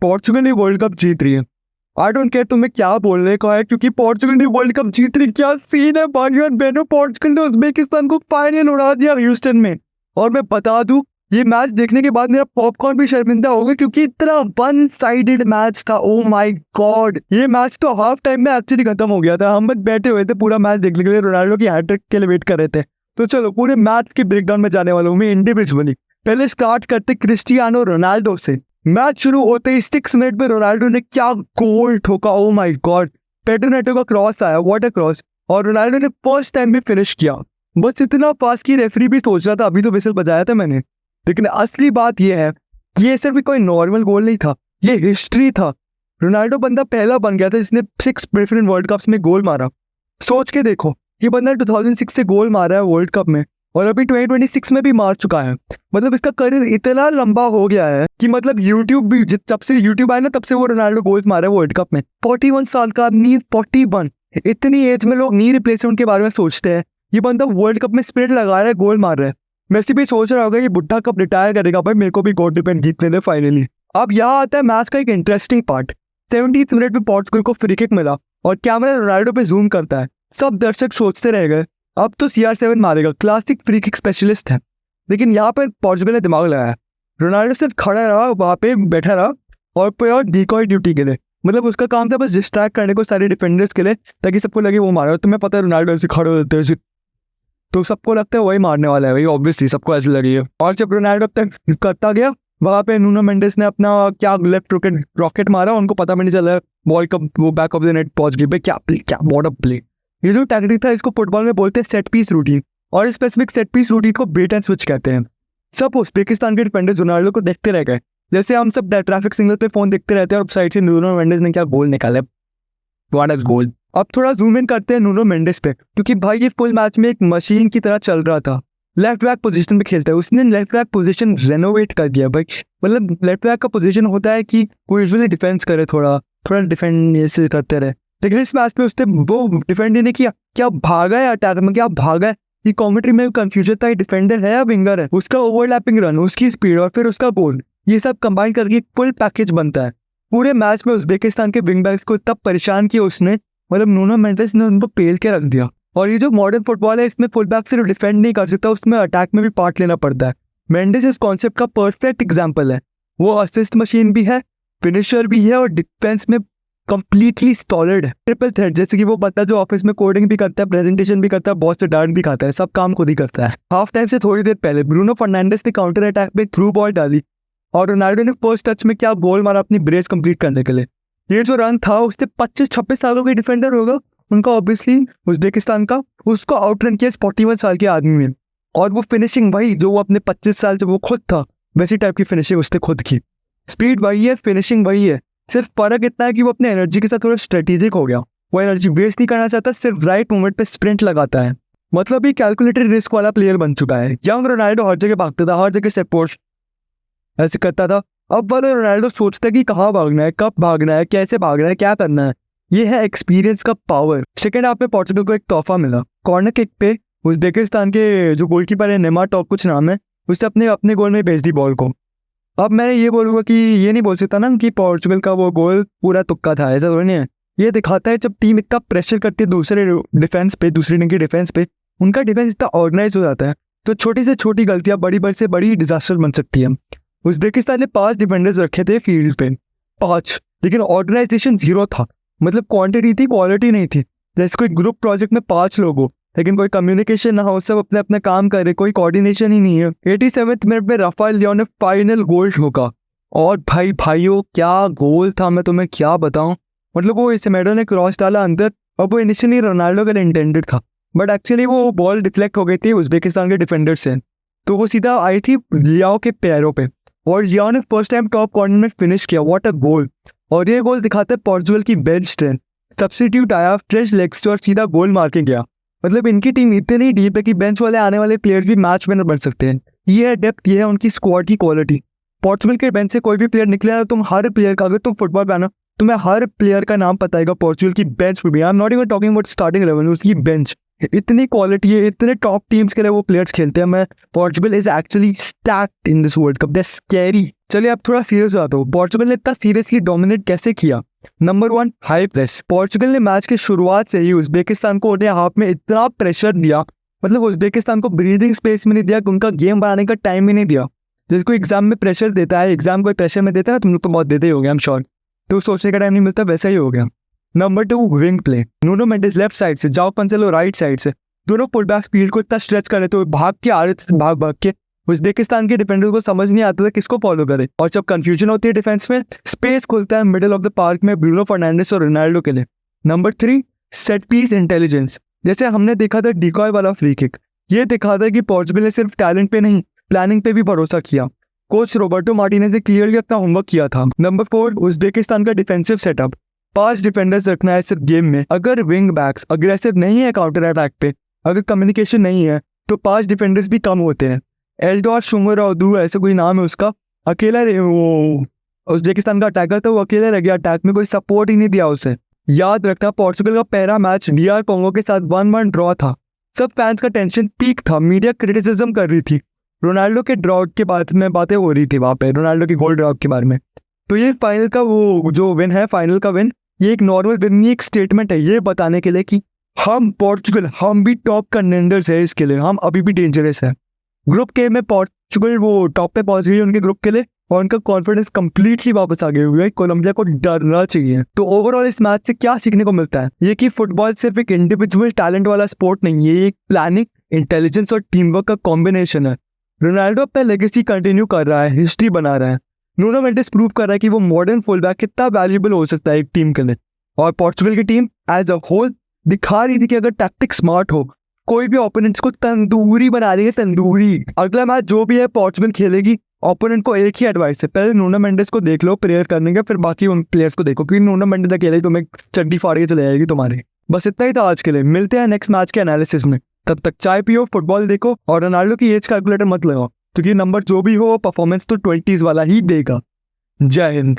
Portugal ही world cup जीत रही है। I don't care तुम्हें क्या बोलने का है, क्योंकि पोर्चुगल ही वर्ल्ड कप जीत रही। क्या सीन है भाई और बहनों, पोर्चुगल ने उज्बेकिस्तान को फाइनल उड़ा दिया ह्यूस्टन में। और मैं बता दूं, ये मैच देखने के बाद मेरा पॉपकॉर्न भी शर्मिंदा हो गया, क्योंकि इतना वन साइडेड मैच था। ओ माय गॉड, ये मैच तो हाफ टाइम में एक्चुअली खत्म हो गया था। हम बस बैठे हुए थे पूरा मैच देखने के लिए, रोनाल्डो की हैट्रिक के लिए वेट कर रहे थे। तो चलो पूरे मैच के ब्रेकडाउन में जाने वाला हूँ मैं इंडिविजुअली। पहले स्टार्ट करते क्रिस्टियानो रोनाल्डो से। मैच शुरू होते ही 6 मिनट में रोनाल्डो ने क्या गोल ठोका। Oh my God, Pedro Neto का क्रॉस आया, व्हाट अ क्रॉस, और रोनाल्डो ने फर्स्ट टाइम में फिनिश किया। बस इतना पास की रेफरी भी सोच रहा था अभी तो विसल बजाया था मैंने। लेकिन असली बात यह है कि ये सिर्फ कोई नॉर्मल गोल नहीं था, ये हिस्ट्री था। रोनाल्डो बंदा पहला बन गया था जिसने 6 डिफरेंट वर्ल्ड कप्स में गोल मारा। सोच के देखो, ये बंदा 2006 से गोल मारा है वर्ल्ड कप में, और अभी 2026 में भी मार चुका है। मतलब इसका करियर इतना लंबा हो गया है कि मतलब यूट्यूब भी, जब से यूट्यूब आया ना तब से वो रोनाल्डो गोल्स मारा है वर्ल्ड कप में। 41 साल का, नी 41, इतनी एज में लोग नी रिप्लेसमेंट के बारे में सोचते हैं। ये बंदा वर्ल्ड कप में स्प्रिंट लगा रहा है, गोल मार रहा है। मेसी भी सोच रहा होगा ये बुढ़ा कब रिटायर करेगा भाई, मेरे को भी गोल्ड डिपेंड जीतने दे फाइनली। अब यहाँ आता है मैच का एक इंटरेस्टिंग पार्ट। 70th मिनट में पोर्चुगल को फ्री किक मिला और कैमरा रोनाल्डो पे जूम करता है। सब दर्शक सोचते रह गए अब तो CR7 मारेगा, क्लासिक फ्री किक स्पेशलिस्ट है। लेकिन यहाँ पर पोर्चुगल ने दिमाग लगाया। रोनाल्डो सिर्फ खड़ा रहा, वहाँ पे बैठा रहा और प्योर डिकॉय ड्यूटी के लिए। मतलब उसका काम था बस डिस्ट्रैक्ट करने को सारे डिफेंडर्स के लिए, ताकि सबको लगे वो मारा। तुम्हें पता है रोनाल्डो ऐसे खड़े होते हैं तो सबको लगता है वही मारने वाला है भाई, ऑब्वियसली सबको ऐसे लगी है। और जब रोनाल्डो तक करता गया, वहाँ पे नूनो मेंडेस ने अपना क्या लेफ्ट रॉकेट मारा, उनको पता भी नहीं चला, बॉल का वो बैक ऑफ द नेट पहुंच गई। भाई क्या प्ले, क्या व्हाट अ प्ले। ये जो टैक्टिक था इसको फुटबॉल में बोलते हैं सेट पीस रूटीन, और स्पेसिफिक सेट पीस रूटीन को बेट एंड स्विच कहते हैं। सब उज्बेकिस्तान के डिफेंडर्स रोनाल्डो को देखते रह गए, जैसे हम सब ट्रैफिक सिग्नल पे फोन देखते रहते हैं और साइड से नूनो मेंडेस ने क्या गोल निकाला, व्हाट अ गोल। अब थोड़ा जूम इन करते हैं नूनो मेंडेस पे, क्योंकि भाई ये फुल मैच में एक मशीन की तरह चल रहा था। लेफ्ट बैक पोजीशन में खेलता है, उसने लेफ्ट बैक पोजीशन रेनोवेट कर दिया भाई। मतलब लेफ्ट बैक का पोजीशन होता है कि वो यूजुअली डिफेंस करे, थोड़ा डिफेंड ऐसे करते रहे। लेकिन इस मैच में उसने वो डिफेंड नहीं किया, क्या भागा है अटैक में, क्या भागा है। ये कमेंट्री में कंफ्यूजन था, डिफेंडर है या विंगर है, उसका ओवरलैपिंग रन, उसकी स्पीड और फिर उसका गोल, ये सब कंबाइन करके फुल पैकेज बनता है। पूरे मैच में उज्बेकिस्तान के विंग बैक्स को तब परेशान किया उसने, मतलब नूनो मेंडेस ने उनको पेल के रख दिया। और ये जो मॉडर्न फुटबॉल है इसमें फुल बैक सिर्फ डिफेंड नहीं कर सकता, उसमें अटैक में भी पार्ट लेना पड़ता है। मेंडेस इस कॉन्सेप्ट का परफेक्ट एग्जाम्पल है। वो असिस्ट मशीन भी है, फिनिशर भी है और डिफेंस में कंप्लीटली सॉलिड है। ट्रिपल थ्रेट, जैसे कि वो बंदा जो ऑफिस में कोडिंग भी करता है, प्रेजेंटेशन भी करता है, बॉस से डांट भी खाता है, सब काम खुद ही करता है। हाफ टाइम से थोड़ी देर पहले ब्रूनो फर्नांडिस ने काउंटर अटैक में थ्रू बॉल डाली और रोनाल्डो ने फर्स्ट टच में क्या गोल मारा अपनी ब्रेस कंप्लीट करने के लिए। ये जो रन था उससे 25-26 सालों के डिफेंडर होगा उनका, ऑब्वियसली उज्बेकिस्तान का, उसको आउट रन किया 41 साल के आदमी में। और वो फिनिशिंग भाई जो वो अपने 25 साल जब वो खुद था वैसी टाइप की फिनिशिंग उसने खुद की। स्पीड वही है, फिनिशिंग वही है, सिर्फ फर्क इतना है कि वो अपने एनर्जी के साथ थोड़ा स्ट्रेटेजिक हो गया। वो एनर्जी वेस्ट नहीं करना चाहता, सिर्फ राइट मोमेंट पे स्प्रिंट लगाता है। मतलब ये कैलकुलेटेड रिस्क वाला प्लेयर बन चुका है। यंग रोनाल्डो हर जगह भागता था, हर जगह सेट पोस्ट ऐसे करता था। अब वाला रोनाल्डो सोचता है कि कहाँ भागना है, कब भागना है, कैसे भागना है, क्या करना है। ये है एक्सपीरियंस का पावर। सेकेंड हाफ में पोर्चुगल को एक तोहफा मिला। कॉर्नर किक पे उज्बेकिस्तान के जो गोलकीपर है, नेमार टॉप कुछ नाम है, उसने अपने गोल में भेज दी बॉल को। अब मैंने ये बोलूँगा कि ये नहीं बोल सकता ना कि पोर्चुगल का वो गोल पूरा तुक्का था, ऐसा तो नहीं है। ये दिखाता है जब टीम इतना प्रेशर करती है दूसरे डिफेंस पे, दूसरी टीम की डिफेंस पे, उनका डिफेंस इतना ऑर्गेनाइज हो जाता है तो छोटी से छोटी गलतियाँ बड़ी से बड़ी डिजास्टर बन सकती है। उज्बेकिस्तान ने 5 डिफेंडर्स रखे थे फील्ड पे, 5, लेकिन ऑर्गेनाइजेशन 0 था। मतलब क्वांटिटी थी, क्वालिटी नहीं थी। जैसे कोई ग्रुप प्रोजेक्ट में 5 लोग हो लेकिन कोई कम्युनिकेशन ना हो, सब अपने अपने काम करे, कोई कोऑर्डिनेशन ही नहीं है। 87वें मिनट में राफेल लियोन ने फाइनल गोल ठोका और भाइयों क्या गोल था, मैं तुम्हें क्या बताऊं। मतलब वो सेमेडो ने क्रॉस डाला अंदर और वो इनिशियली रोनाल्डो का इंटेंडेड था, बट एक्चुअली वो बॉल डिफ्लेक्ट हो गई थी उज्बेकिस्तान के डिफेंडर से, तो वो सीधा आई थी लियाओ के पैरों पे और लियाओ ने फर्स्ट टाइम टॉप कॉर्नर में फिनिश किया। व्हाट अ गोल। और ये गोल दिखाता है पोर्चुगल की बेंच स्ट्रेंथ। सब्स्टिट्यूट आया, फ्रेश लेग्स और सीधा गोल मार के गया। मतलब इनकी टीम इतनी डीप है कि बेंच वाले आने वाले प्लेयर्स भी मैच विनर बन सकते हैं। ये है डेप्थ, ये है उनकी स्क्वाड की क्वालिटी। पोर्चुगल के बेंच से कोई भी प्लेयर निकले ना, तुम हर प्लेयर का, अगर तुम फुटबॉल पे आना तुम्हें हर प्लेयर का नाम पता है पोर्चुगल की बेंच पे भी। I am not even talking about starting 11, उसकी बेंच। इतनी क्वालिटी है, इतने टॉप टीम्स के लिए वो प्लेयर्स खेलते हैं। मैं Portugal is actually stacked in this world cup, they scary. चलिए अब थोड़ा सीरियस हो जाता हूँ, पोर्चुगल ने इतना सीरियसली डोमिनेट कैसे किया। Number 1, high press. पोर्चुगल ने मैच की शुरुआत से ही उज्बेकिस्तान को उन्हें हाफ में इतना प्रेशर दिया, मतलब उज्बेकिस्तान को ब्रीदिंग स्पेस में नहीं दिया, उनका गेम बनाने का टाइम ही नहीं दिया। जिसको एग्जाम में प्रेशर देता है, एग्जाम को प्रेशर में देता है ना, तुम लोग तो बहुत देते ही हो गए, आई एम श्योर, तो सोचने का टाइम नहीं मिलता, वैसा ही हो गया। Number 2, wing play. Nuno Mendis left side से, जाओ कंसेलो राइट साइड से, दोनों फुल बैक फील्ड को इतना स्ट्रेच कर रहे थे, भाग के आ रहे थे, भाग के। उज्बेकिस्तान के डिफेंडर को समझ नहीं आता था किसको फॉलो करे, और जब कंफ्यूजन होती है डिफेंस में, स्पेस खुलता है मिडिल ऑफ द पार्क में ब्रूनो फर्नांडिस और रोनाल्डो के लिए। Number 3, set piece intelligence. जैसे हमने देखा था डिकॉय वाला फ्री किक, ये दिखा था कि पोर्चुगल ने सिर्फ टैलेंट पे नहीं, प्लानिंग पे भी भरोसा किया। कोच रोबर्टो मार्टिनेज ने क्लियरली अपना होमवर्क किया था। नंबर 4, उज्बेकिस्तान का डिफेंसिव सेटअप। 5 डिफेंडर्स रखना है सिर्फ गेम में। अगर विंग बैक्स अग्रेसिव नहीं है काउंटर अटैक पे, अगर कम्युनिकेशन नहीं है, तो 5 डिफेंडर्स भी कम होते हैं। एल्डोर शुमर और दू ऐसा कोई नाम है उसका, अकेला वो उज्बेकिस्तान का अटैकर था, वो अकेला रह गया अटैक में, कोई सपोर्ट ही नहीं दिया उसे। याद रखना पोर्चुगल का पहला मैच डीआर कोंगो के साथ 1-1 ड्रॉ था। सब फैंस का टेंशन पीक था, मीडिया क्रिटिसिज्म कर रही थी, रोनाल्डो के ड्रॉट के बाद में बातें हो रही थी वहाँ पे, रोनाल्डो की गोल ड्रॉप के बारे में। तो ये फाइनल का वो जो विन है, फाइनल का विन, ये एक नॉर्मल विन नहीं, एक स्टेटमेंट है, ये बताने के लिए कि हम पोर्चुगल, हम भी टॉप कंटेंडर्स है इसके लिए, हम अभी भी डेंजरस है। ग्रुप के में पोर्चुगल वो टॉप पे पहुंच गई उनके ग्रुप के लिए, और उनका कॉन्फिडेंस कंप्लीटली वापस आ गया हुआ है। कोलंबिया को डरना चाहिए। तो ओवरऑल इस मैच से क्या सीखने को मिलता है, ये कि फुटबॉल सिर्फ एक इंडिविजुअल टैलेंट वाला स्पोर्ट नहीं है, ये एक प्लानिंग, इंटेलिजेंस और टीम वर्क का कॉम्बिनेशन है। रोनाल्डो अपना लेगेसी कंटिन्यू कर रहा है, हिस्ट्री बना रहा है। नूनो मेंडिस प्रूव कर रहा है कि वो मॉडर्न फुलबैक कितना वैल्यूएबल हो सकता है एक टीम के लिए। और पोर्चुगल की टीम एज अ होल दिखा रही थी कि अगर टैक्टिक स्मार्ट हो, कोई भी ओपोनेंट्स को तंदूरी बना रही है, तंदूरी। अगला मैच जो भी है पोर्चुगल खेलेगी, ओपोनेंट को एक ही एडवाइस है, पहले नूनो मेंडिस को देख लो प्रेयर करने का, फिर बाकी उन प्लेयर्स को देखो, क्योंकि नूनो मेंडिस अकेले ही तुम्हें चड्डी फाड़ के चले जाएगी तुम्हारे। बस इतना ही था आज के लिए, मिलते हैं नेक्स्ट मैच के एनालिसिस में। तब तक चाय पियो, फुटबॉल देखो, और रोनाल्डो की एज कैलकुलेटर मत लगाओ, क्योंकि नंबर जो भी हो परफॉर्मेंस तो 20s वाला ही देगा। जय हिंद।